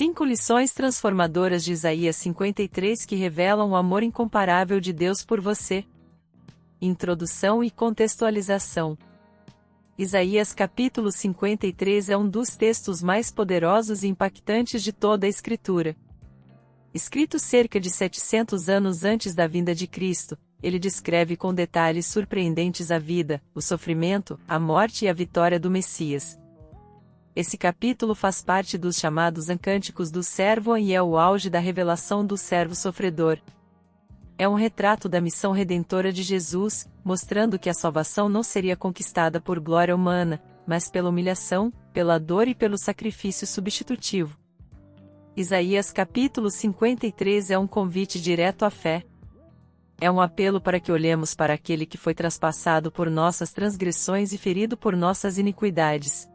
5 lições transformadoras de Isaías 53 que revelam o amor incomparável de Deus por você. Introdução e contextualização. Isaías capítulo 53 é um dos textos mais poderosos e impactantes de toda a Escritura. Escrito cerca de 700 anos antes da vinda de Cristo, ele descreve com detalhes surpreendentes a vida, o sofrimento, a morte e a vitória do Messias. Esse capítulo faz parte dos chamados Cânticos do Servo e é o auge da revelação do servo sofredor. É um retrato da missão redentora de Jesus, mostrando que a salvação não seria conquistada por glória humana, mas pela humilhação, pela dor e pelo sacrifício substitutivo. Isaías capítulo 53 é um convite direto à fé. É um apelo para que olhemos para aquele que foi traspassado por nossas transgressões e ferido por nossas iniquidades.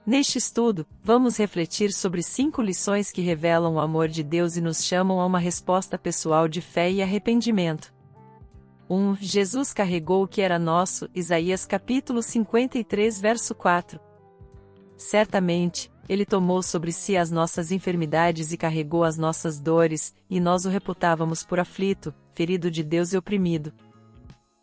Neste estudo, vamos refletir sobre 5 lições que revelam o amor de Deus e nos chamam a uma resposta pessoal de fé e arrependimento. 1. Jesus carregou o que era nosso, Isaías capítulo 53 verso 4. Certamente, ele tomou sobre si as nossas enfermidades e carregou as nossas dores, e nós o reputávamos por aflito, ferido de Deus e oprimido.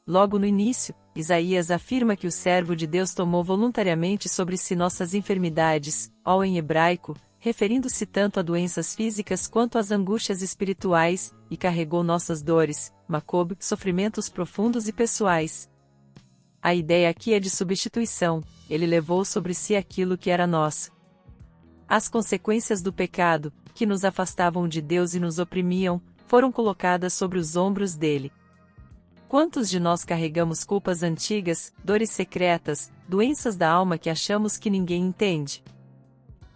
Logo no início, Isaías afirma que o servo de Deus tomou voluntariamente sobre si nossas enfermidades, ou em hebraico, referindo-se tanto a doenças físicas quanto às angústias espirituais, e carregou nossas dores, macob, sofrimentos profundos e pessoais. A ideia aqui é de substituição, ele levou sobre si aquilo que era nosso. As consequências do pecado, que nos afastavam de Deus e nos oprimiam, foram colocadas sobre os ombros dele. Quantos de nós carregamos culpas antigas, dores secretas, doenças da alma que achamos que ninguém entende?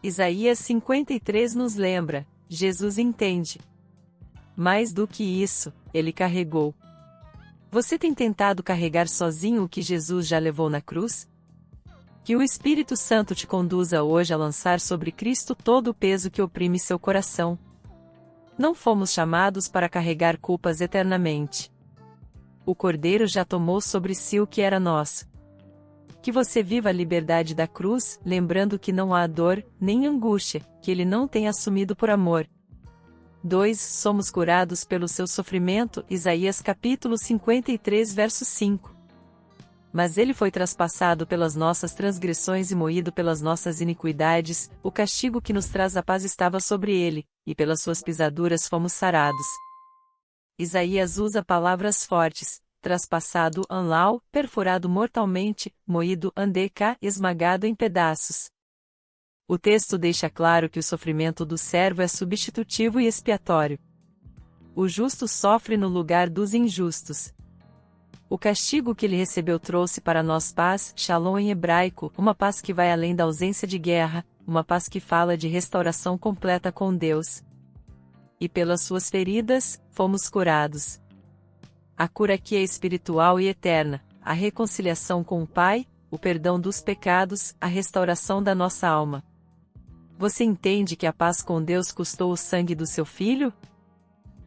Isaías 53 nos lembra, Jesus entende. Mais do que isso, ele carregou. Você tem tentado carregar sozinho o que Jesus já levou na cruz? Que o Espírito Santo te conduza hoje a lançar sobre Cristo todo o peso que oprime seu coração. Não fomos chamados para carregar culpas eternamente. O Cordeiro já tomou sobre si o que era nosso. Que você viva a liberdade da cruz, lembrando que não há dor, nem angústia, que ele não tem assumido por amor. 2. Somos curados pelo seu sofrimento, Isaías capítulo 53 verso 5. Mas ele foi traspassado pelas nossas transgressões e moído pelas nossas iniquidades, o castigo que nos traz a paz estava sobre ele, e pelas suas pisaduras fomos sarados. Isaías usa palavras fortes, traspassado anlau, perfurado mortalmente, moído andeka, esmagado em pedaços. O texto deixa claro que o sofrimento do servo é substitutivo e expiatório. O justo sofre no lugar dos injustos. O castigo que ele recebeu trouxe para nós paz, shalom em hebraico, uma paz que vai além da ausência de guerra, uma paz que fala de restauração completa com Deus. E pelas suas feridas, fomos curados. A cura aqui é espiritual e eterna, a reconciliação com o Pai, o perdão dos pecados, a restauração da nossa alma. Você entende que a paz com Deus custou o sangue do seu Filho?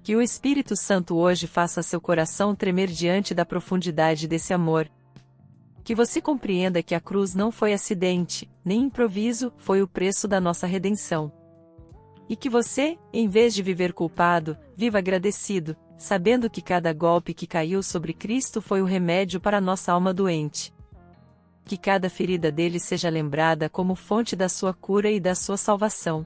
Que o Espírito Santo hoje faça seu coração tremer diante da profundidade desse amor. Que você compreenda que a cruz não foi acidente, nem improviso, foi o preço da nossa redenção. E que você, em vez de viver culpado, viva agradecido, sabendo que cada golpe que caiu sobre Cristo foi o remédio para nossa alma doente. Que cada ferida dele seja lembrada como fonte da sua cura e da sua salvação.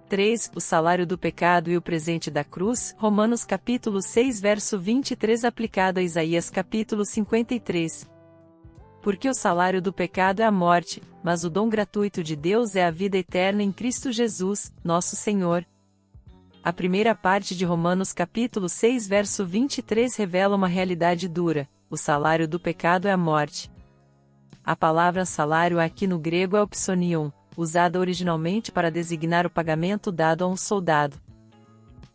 3. O salário do pecado e o presente da cruz, Romanos capítulo 6 verso 23 aplicado a Isaías capítulo 53. Porque o salário do pecado é a morte, mas o dom gratuito de Deus é a vida eterna em Cristo Jesus, nosso Senhor. A primeira parte de Romanos capítulo 6 verso 23 revela uma realidade dura: o salário do pecado é a morte. A palavra salário aqui no grego é opsonion, usada originalmente para designar o pagamento dado a um soldado.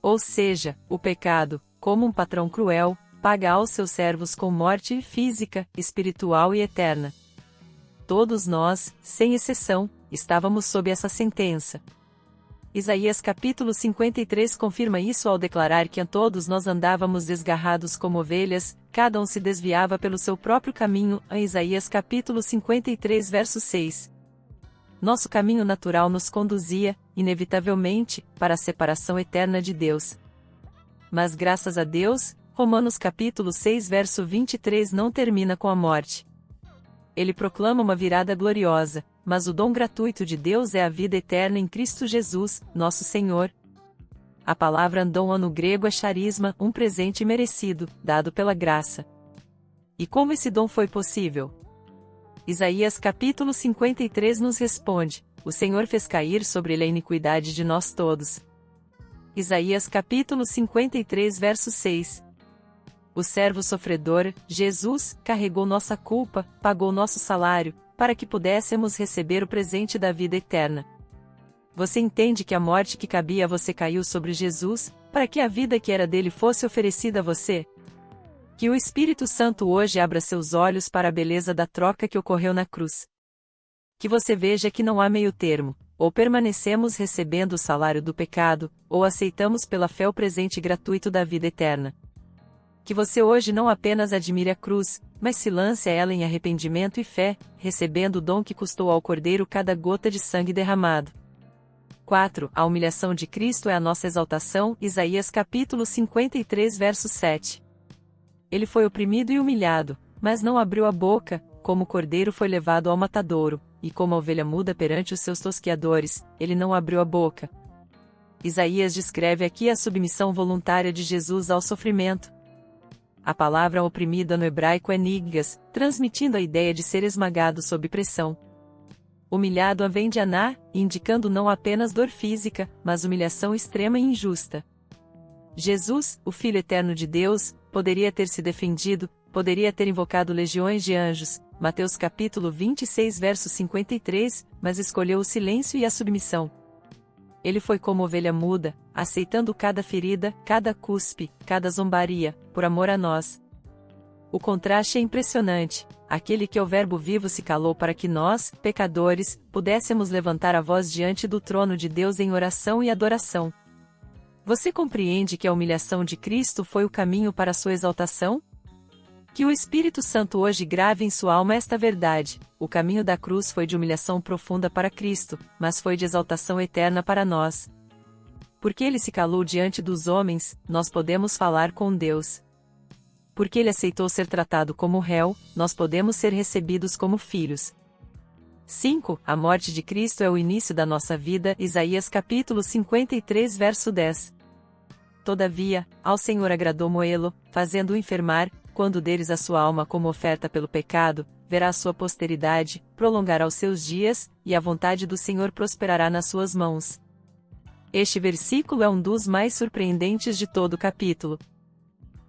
Ou seja, o pecado, como um patrão cruel, paga aos seus servos com morte física, espiritual e eterna. Todos nós, sem exceção, estávamos sob essa sentença. Isaías capítulo 53 confirma isso ao declarar que todos nós andávamos desgarrados como ovelhas, cada um se desviava pelo seu próprio caminho, em Isaías capítulo 53 verso 6. Nosso caminho natural nos conduzia, inevitavelmente, para a separação eterna de Deus. Mas graças a Deus, Romanos capítulo 6 verso 23 não termina com a morte. Ele proclama uma virada gloriosa, mas o dom gratuito de Deus é a vida eterna em Cristo Jesus, nosso Senhor. A palavra dom no grego é charisma, um presente merecido, dado pela graça. E como esse dom foi possível? Isaías capítulo 53 nos responde: o Senhor fez cair sobre ele a iniquidade de nós todos. Isaías capítulo 53 verso 6. O servo sofredor, Jesus, carregou nossa culpa, pagou nosso salário, para que pudéssemos receber o presente da vida eterna. Você entende que a morte que cabia a você caiu sobre Jesus, para que a vida que era dele fosse oferecida a você? Que o Espírito Santo hoje abra seus olhos para a beleza da troca que ocorreu na cruz. Que você veja que não há meio termo, ou permanecemos recebendo o salário do pecado, ou aceitamos pela fé o presente gratuito da vida eterna. Que você hoje não apenas admire a cruz, mas se lance a ela em arrependimento e fé, recebendo o dom que custou ao Cordeiro cada gota de sangue derramado. 4. A humilhação de Cristo é a nossa exaltação. Isaías capítulo 53 verso 7. Ele foi oprimido e humilhado, mas não abriu a boca, como o cordeiro foi levado ao matadouro, e como a ovelha muda perante os seus tosqueadores, ele não abriu a boca. Isaías descreve aqui a submissão voluntária de Jesus ao sofrimento. A palavra oprimida no hebraico é niggas, transmitindo a ideia de ser esmagado sob pressão. Humilhado vem de aná, indicando não apenas dor física, mas humilhação extrema e injusta. Jesus, o Filho eterno de Deus, poderia ter se defendido, poderia ter invocado legiões de anjos, Mateus capítulo 26 verso 53, mas escolheu o silêncio e a submissão. Ele foi como ovelha muda, aceitando cada ferida, cada cuspe, cada zombaria, por amor a nós. O contraste é impressionante. Aquele que é o Verbo vivo se calou para que nós, pecadores, pudéssemos levantar a voz diante do trono de Deus em oração e adoração. Você compreende que a humilhação de Cristo foi o caminho para a sua exaltação? Que o Espírito Santo hoje grave em sua alma esta verdade: o caminho da cruz foi de humilhação profunda para Cristo, mas foi de exaltação eterna para nós. Porque ele se calou diante dos homens, nós podemos falar com Deus. Porque ele aceitou ser tratado como réu, nós podemos ser recebidos como filhos. 5. A morte de Cristo é o início da nossa vida. Isaías capítulo 53 verso 10. Todavia, ao Senhor agradou moê-lo, fazendo-o enfermar, quando deres a sua alma como oferta pelo pecado, verá a sua posteridade, prolongará os seus dias, e a vontade do Senhor prosperará nas suas mãos. Este versículo é um dos mais surpreendentes de todo o capítulo.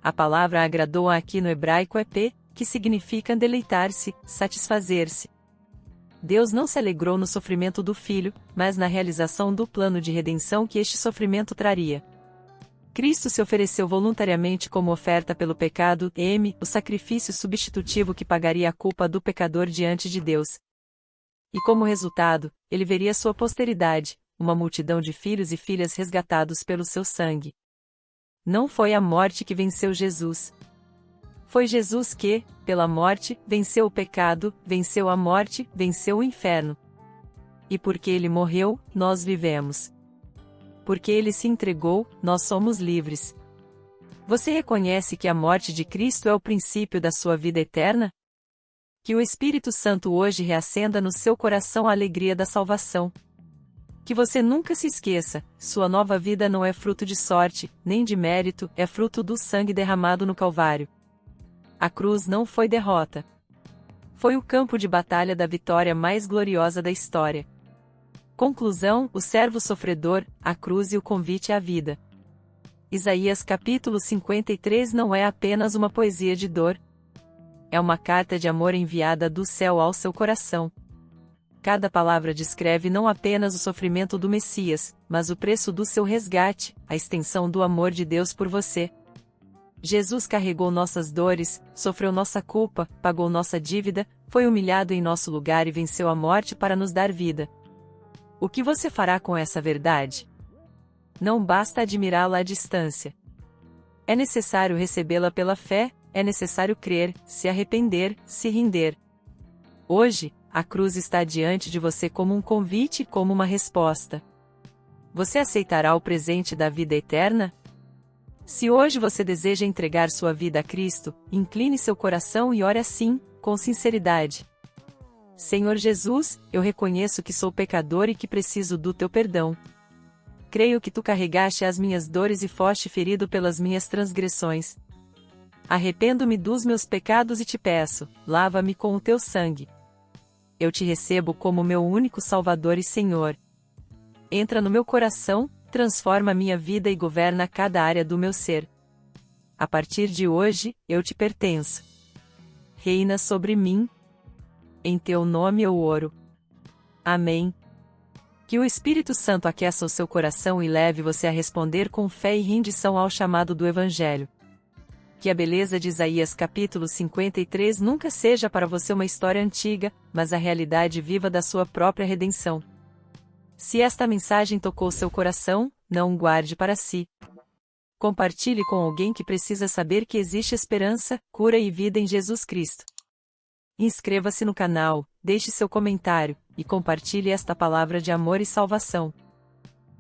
A palavra agradou aqui no hebraico é p, que significa deleitar-se, satisfazer-se. Deus não se alegrou no sofrimento do Filho, mas na realização do plano de redenção que este sofrimento traria. Cristo se ofereceu voluntariamente como oferta pelo pecado, o sacrifício substitutivo que pagaria a culpa do pecador diante de Deus. E como resultado, ele veria sua posteridade, uma multidão de filhos e filhas resgatados pelo seu sangue. Não foi a morte que venceu Jesus. Foi Jesus que, pela morte, venceu o pecado, venceu a morte, venceu o inferno. E porque ele morreu, nós vivemos. Porque ele se entregou, nós somos livres. Você reconhece que a morte de Cristo é o princípio da sua vida eterna? Que o Espírito Santo hoje reacenda no seu coração a alegria da salvação. Que você nunca se esqueça, sua nova vida não é fruto de sorte, nem de mérito, é fruto do sangue derramado no Calvário. A cruz não foi derrota. Foi o campo de batalha da vitória mais gloriosa da história. Conclusão: o servo sofredor, a cruz e o convite à vida. Isaías capítulo 53 não é apenas uma poesia de dor. É uma carta de amor enviada do céu ao seu coração. Cada palavra descreve não apenas o sofrimento do Messias, mas o preço do seu resgate, a extensão do amor de Deus por você. Jesus carregou nossas dores, sofreu nossa culpa, pagou nossa dívida, foi humilhado em nosso lugar e venceu a morte para nos dar vida. O que você fará com essa verdade? Não basta admirá-la à distância. É necessário recebê-la pela fé, é necessário crer, se arrepender, se render. Hoje, A cruz está diante de você como um convite e como uma resposta. Você aceitará o presente da vida eterna? Se hoje você deseja entregar sua vida a Cristo, incline seu coração e ore assim, com sinceridade. Senhor Jesus, eu reconheço que sou pecador e que preciso do teu perdão. Creio que tu carregaste as minhas dores e foste ferido pelas minhas transgressões. Arrependo-me dos meus pecados e te peço, lava-me com o teu sangue. Eu te recebo como meu único Salvador e Senhor. Entra no meu coração, transforma minha vida e governa cada área do meu ser. A partir de hoje, eu te pertenço. Reina sobre mim. Em teu nome eu oro. Amém. Que o Espírito Santo aqueça o seu coração e leve você a responder com fé e rendição ao chamado do Evangelho. Que a beleza de Isaías capítulo 53 nunca seja para você uma história antiga, mas a realidade viva da sua própria redenção. Se esta mensagem tocou seu coração, não o guarde para si. Compartilhe com alguém que precisa saber que existe esperança, cura e vida em Jesus Cristo. Inscreva-se no canal, deixe seu comentário, e compartilhe esta palavra de amor e salvação.